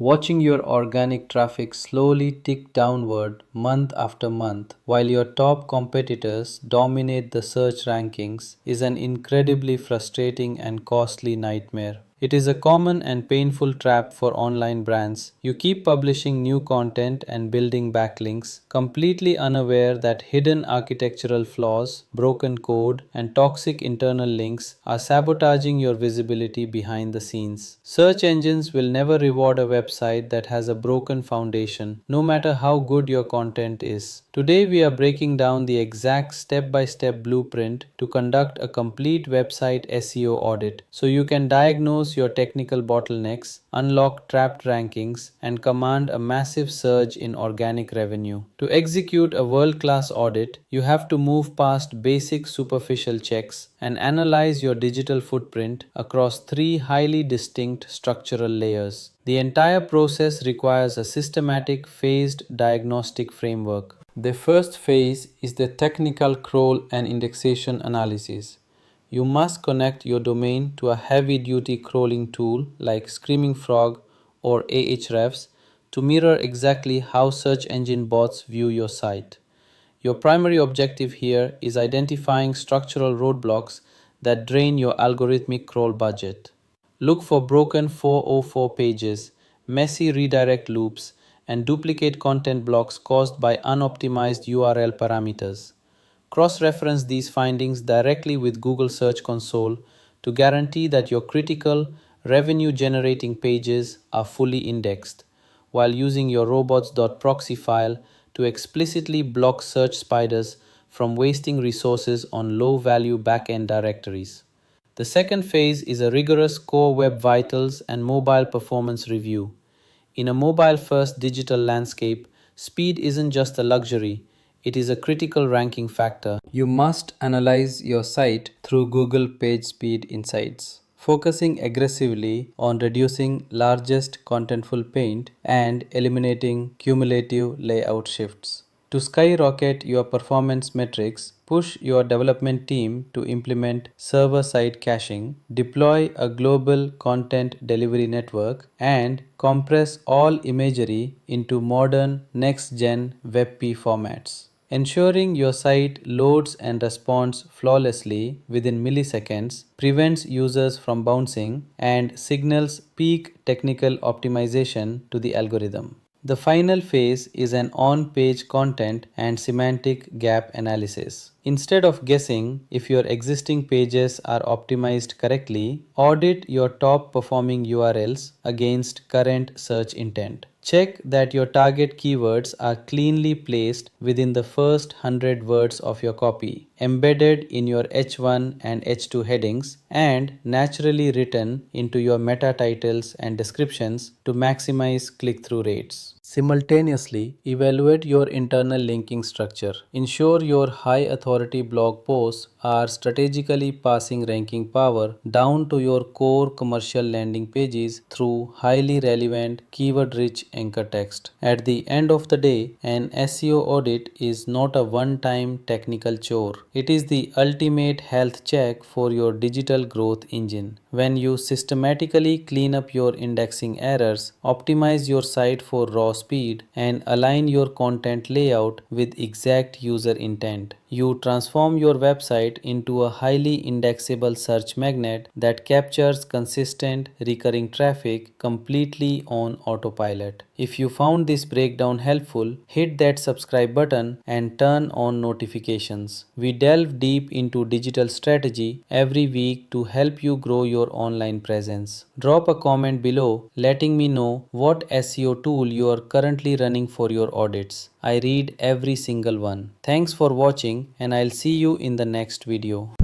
Watching your organic traffic slowly tick downward month after month while your top competitors dominate the search rankings is an incredibly frustrating and costly nightmare. It is a common and painful trap for online brands. You keep publishing new content and building backlinks, completely unaware that hidden architectural flaws, broken code, and toxic internal links are sabotaging your visibility behind the scenes. Search engines will never reward a website that has a broken foundation, no matter how good your content is. Today, we are breaking down the exact step by step blueprint to conduct a complete website SEO audit so you can diagnose your technical bottlenecks, unlock trapped rankings, and command a massive surge in organic revenue. To execute a world class audit, you have to move past basic superficial checks and analyze your digital footprint across three highly distinct structural layers. The entire process requires a systematic, phased diagnostic framework. The first phase is the technical crawl and indexation analysis. You must connect your domain to a heavy duty crawling tool like Screaming Frog or Ahrefs to mirror exactly how search engine bots view your site. Your primary objective here is identifying structural roadblocks that drain your algorithmic crawl budget. Look for broken 404 pages, messy redirect loops, and duplicate content blocks caused by unoptimized URL parameters. Cross reference these findings directly with Google Search Console to guarantee that your critical, revenue generating pages are fully indexed, while using your robots.proxy file to explicitly block search spiders from wasting resources on low value backend directories. The second phase is a rigorous core web vitals and mobile performance review. In a mobile first digital landscape, speed isn't just a luxury, it is a critical ranking factor. You must analyze your site through Google Page Speed Insights, focusing aggressively on reducing largest contentful paint and eliminating cumulative layout shifts. To skyrocket your performance metrics, push your development team to implement server side caching, deploy a global content delivery network, and compress all imagery into modern next gen WebP formats. Ensuring your site loads and responds flawlessly within milliseconds prevents users from bouncing and signals peak technical optimization to the algorithm. The final phase is an on-page content and semantic gap analysis. Instead of guessing if your existing pages are optimized correctly, audit your top performing URLs against current search intent. Check that your target keywords are cleanly placed within the first 100 words of your copy, embedded in your H1 and H2 headings, and naturally written into your meta titles and descriptions to maximize click through rates. Simultaneously, evaluate your internal linking structure. Ensure your high authority blog posts are strategically passing ranking power down to your core commercial landing pages through highly relevant, keyword rich anchor text. At the end of the day, an SEO audit is not a one time technical chore. It is the ultimate health check for your digital growth engine. When you systematically clean up your indexing errors, optimize your site for raw speed, and align your content layout with exact user intent, you transform your website into a highly indexable search magnet that captures consistent, recurring traffic completely on autopilot. If you found this breakdown helpful, hit that subscribe button and turn on notifications. We delve deep into digital strategy every week to help you grow your online presence. Drop a comment below letting me know what SEO tool you are currently running for your audits. I read every single one. Thanks for watching and I'll see you in the next video.